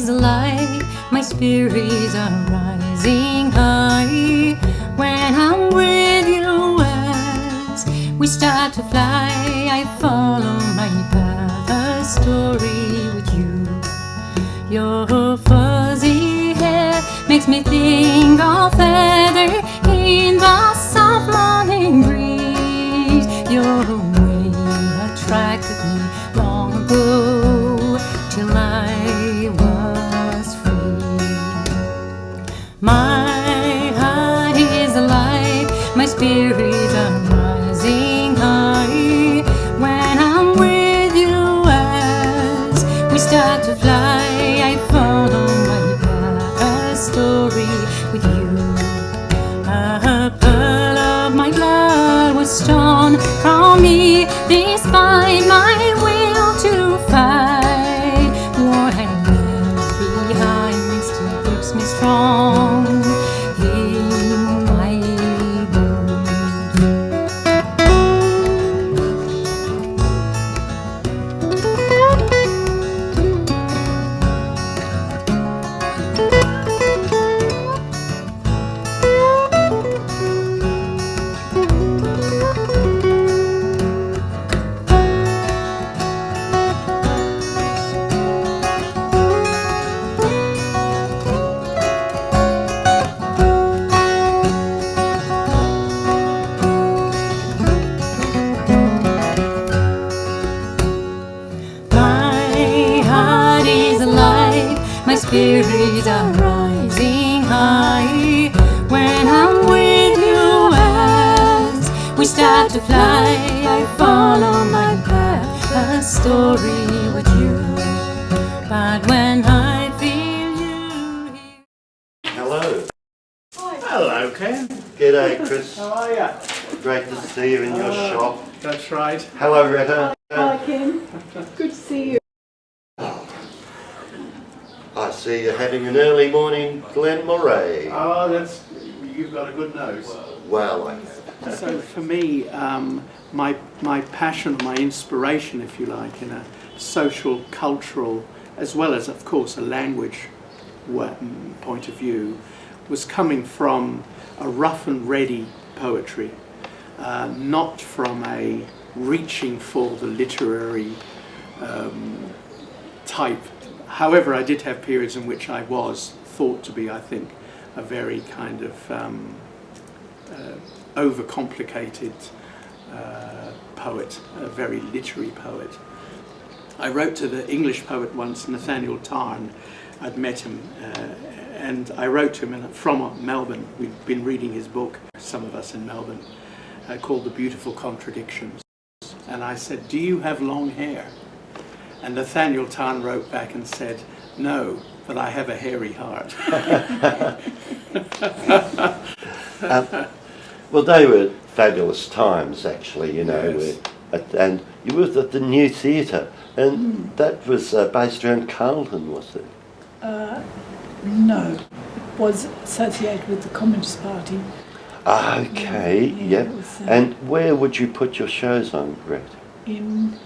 is alive, my spirits are rising high. When I'm with you as we start to fly, I follow my path, a story with you. Your fuzzy hair makes me think of feather in the soft morning breeze. Your way attracted me long ago, till I was free. My heart is alive, my spirits are rising high. When I'm with you as we start to fly, I follow my path, a story with you. A pearl of my blood was torn from me, despite my will to fight. What I left behind still keeps me strong in my bones. My spirits are rising high. When I'm with you as we start to fly, I follow my path, a story with you. But when I feel you here... Hello. Hi. Hello, Ken. G'day, Kris. How are you? Great to see you in your shop. That's right. Hello, Retta. Hi, Ken. Good to see you. I see you're having an early morning Glen Moray. Oh, you've got a good nose. Well, I have. So for me, my passion, my inspiration, if you like, in a social, cultural, as well as, of course, a language point of view, was coming from a rough and ready poetry, not from a reaching for the literary type. However, I did have periods in which I was thought to be, I think, a very kind of overcomplicated poet, a very literary poet. I wrote to the English poet once, Nathaniel Tarn. I'd met him, and I wrote to him from Melbourne. We'd been reading his book, some of us in Melbourne, called The Beautiful Contradictions. And I said, "Do you have long hair?" And Nathaniel Tarn wrote back and said, "No, but I have a hairy heart." Well, they were fabulous times, actually, you know. Yes. And you were at the New Theatre, and that was based around Carlton, was it? No, it was associated with the Communist Party. Okay, Yeah, yep. it was, And where would you put your shows on, Brett? In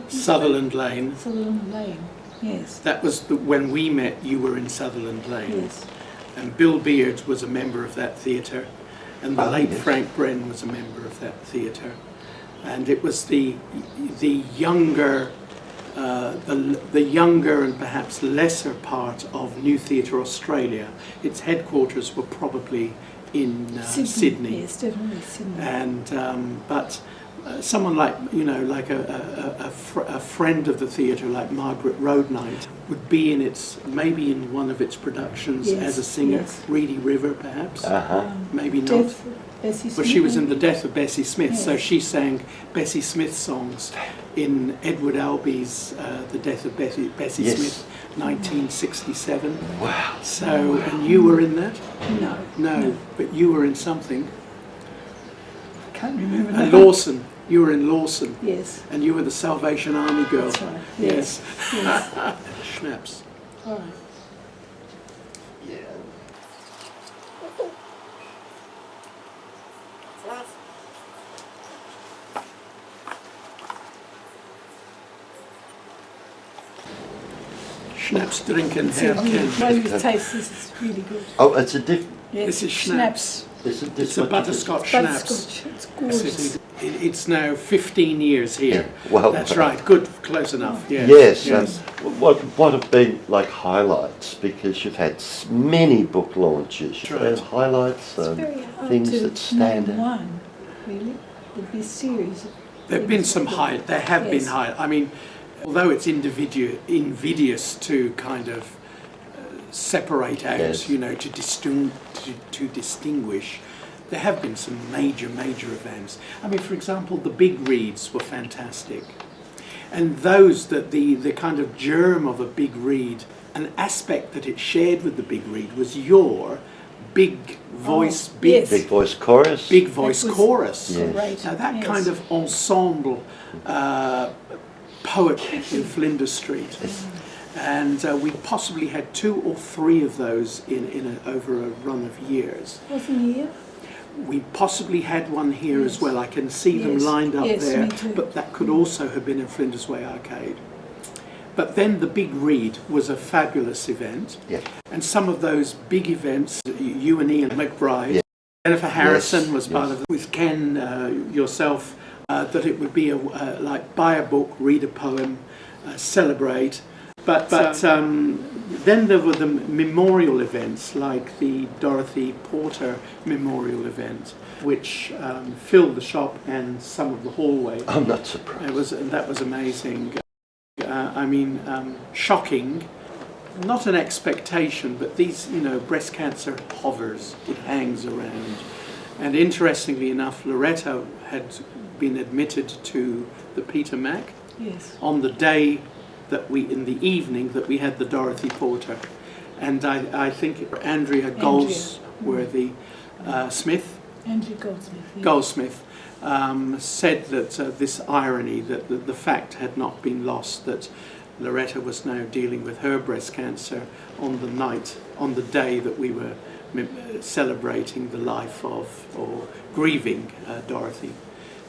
Sutherland Lane. Sutherland Lane, yes. That was when we met. You were in Sutherland Lane. Yes. And Bill Beard was a member of that theatre, and the late yes. Frank Bren was a member of that theatre. And it was the younger, the younger and perhaps lesser part of New Theatre Australia. Its headquarters were probably in Sydney. Yes, definitely Sydney. And but someone like, you know, like a friend of the theatre, like Margaret Roadnight, would be in its, maybe in one of its productions as a singer. Yes. Reedy River, perhaps. Maybe not. Death of Bessie Smith. Well, she was in The Death of Bessie Smith, Yes. so she sang Bessie Smith songs in Edward Albee's The Death of Bessie Yes. Smith, 1967. Wow. So, and you were in that? No. No, but you were in something. Can't remember And now. Lawson. You were in Lawson. Yes. And you were the Salvation Army girl. That's right. Yes. Yes. Schnapps. All right. Yeah. Schnapps drinken, It's Herr really, Ken. well, you taste this, it's really good. Oh, it's a different. Yes, This is schnapps. Isn't this It's a what you butterscotch schnapps. Butterscotch, it's gorgeous. It's now 15 years here. Yeah, well, That's right. Good, close enough. Yes. Yes. What have been like highlights? Because you've had many book launches. That's right. Highlights, It's very hard things to that stand name out. one, really. There'd be a series of There have been things some that- high. There have been Yes. high. I mean, although it's invidious to kind of separate out, Yes. you know, to distinguish, there have been some major events. I mean, for example, the big reads were fantastic, and those that the kind of germ of a big read, an aspect that it shared with the big read was your big voice, yes. Big voice chorus. big voice That was chorus. Yes. great. Now that Yes. kind of ensemble poet in Flinders Street, and we possibly had 2 or 3 of those over a run of years. Wasn't here? We possibly had one here as Yes. well. I can see them Yes. lined up Yes, there, me too. but that could also have been in Flinders Way Arcade. But then the big read was a fabulous event, Yeah. and some of those big events, you and Ian McBride, Yeah. Jennifer Harrison Yes, was part yes. of it, with Ken, yourself, that it would be like buy a book, read a poem, celebrate. But then there were the memorial events, like the Dorothy Porter Memorial event, which filled the shop and some of the hallway. I'm not surprised. That was amazing. Shocking. Not an expectation, but these, you know, breast cancer hovers, it hangs around. And interestingly enough, Loretta had been admitted to the Peter Mac Yes. on the day in the evening that we had the Dorothy Porter. And I think Andrea Goldsworthy Smith, Andrew Goldsmith. Yeah. Goldsmith, said that this irony, that the fact had not been lost, that Loretta was now dealing with her breast cancer on the day that we were celebrating the life of, or grieving Dorothy.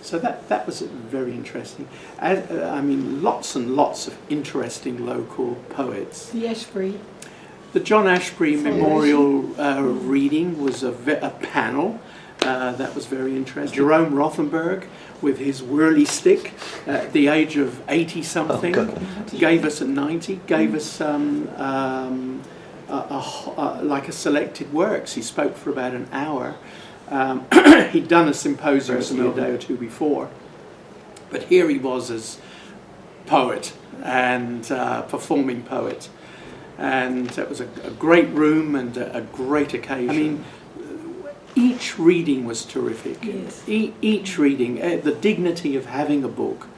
So that was very interesting. Lots and lots of interesting local poets. The Ashbury. The John Ashbury Celebration. Memorial reading was a panel. That was very interesting. Jerome Rothenberg, with his whirly stick, at the age of 80-something, gave us at 90, gave us like a selected works. He spoke for about an hour. He'd done a symposium a day or 2 before, but here he was as poet and performing poet, and it was a great room and a great occasion. I mean, each reading was terrific. Yes. Each reading, the dignity of having a book,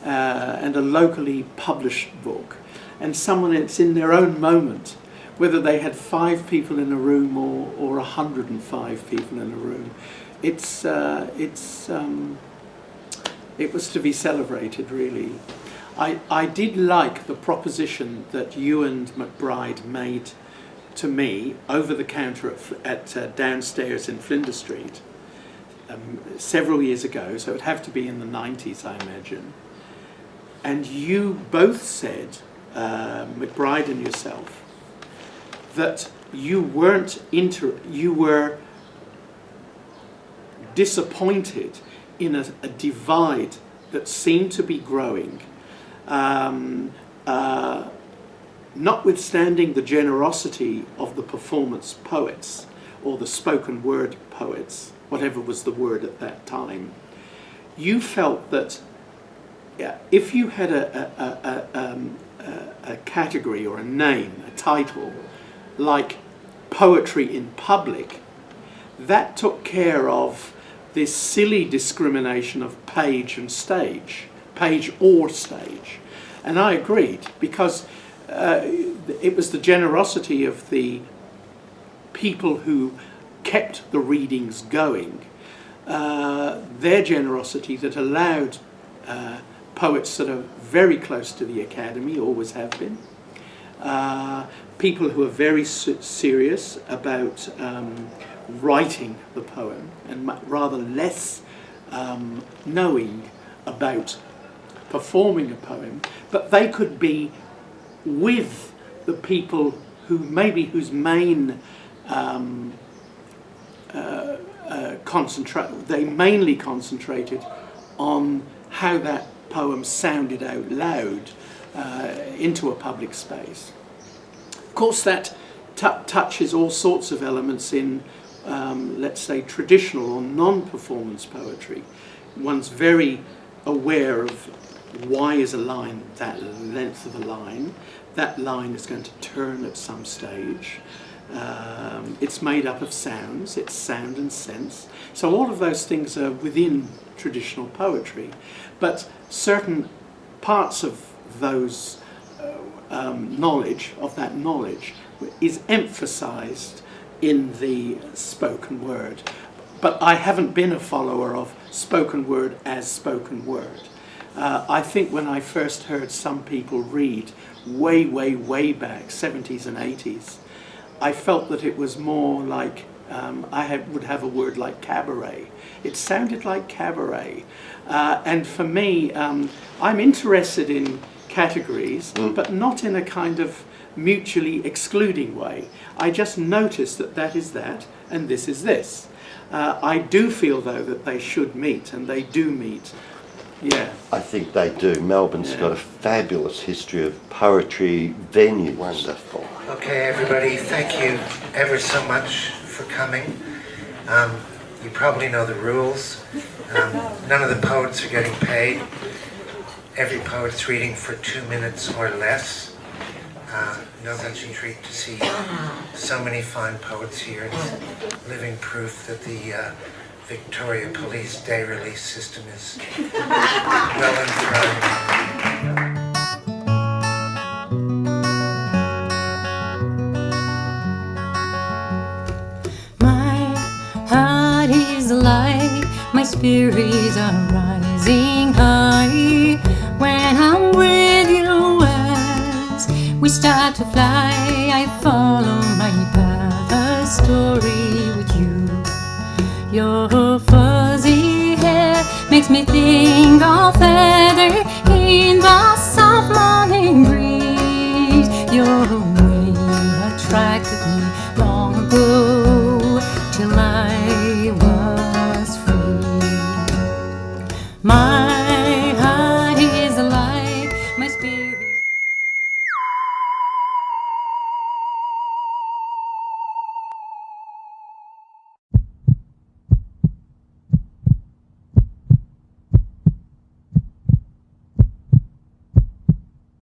and a locally published book, and someone that's in their own moment, whether they had 5 people in a room or 105 people in a room. It was to be celebrated, really. I did like the proposition that you and McBride made to me over the counter at downstairs in Flinders Street several years ago, so it would have to be in the 90s, I imagine. And you both said, McBride and yourself, that you were disappointed in a divide that seemed to be growing, notwithstanding the generosity of the performance poets or the spoken word poets, whatever was the word at that time. You felt that if you had a category or a name, a title, like poetry in public, that took care of this silly discrimination of page and stage, page or stage. And I agreed, because it was the generosity of the people who kept the readings going, their generosity that allowed poets that are very close to the Academy, always have been, people who are very serious about writing the poem and rather less knowing about performing a poem, but they could be with the people whose main they mainly concentrated on how that poem sounded out loud into a public space. Of course, that touches all sorts of elements in, let's say, traditional or non-performance poetry. One's very aware of why is a line that length of a line. That line is going to turn at some stage. It's made up of sounds, it's sound and sense. So all of those things are within traditional poetry, but certain parts of those knowledge, is emphasized in the spoken word. But I haven't been a follower of spoken word as spoken word. I think when I first heard some people read way back, 70s and 80s, I felt that it was more like, would have a word like cabaret. It sounded like cabaret. And for me, I'm interested in categories, but not in a kind of mutually excluding way. I just notice that is that, and this is this. I do feel, though, that they should meet, and they do meet. Yeah. I think they do. Melbourne's got a fabulous history of poetry venues. Wonderful. Okay, everybody, thank you ever so much for coming. You probably know the rules. None of the poets are getting paid. Every poet's reading for 2 minutes or less. No such a treat to see so many fine poets here. It's living proof that the Victoria Police day release system is well enthroned. My heart is light, my spirits are rising high. When I'm with you as we start to fly, I follow my path, a story with you. Your fuzzy hair makes me think of feather in the soft morning breeze. Your way attracted me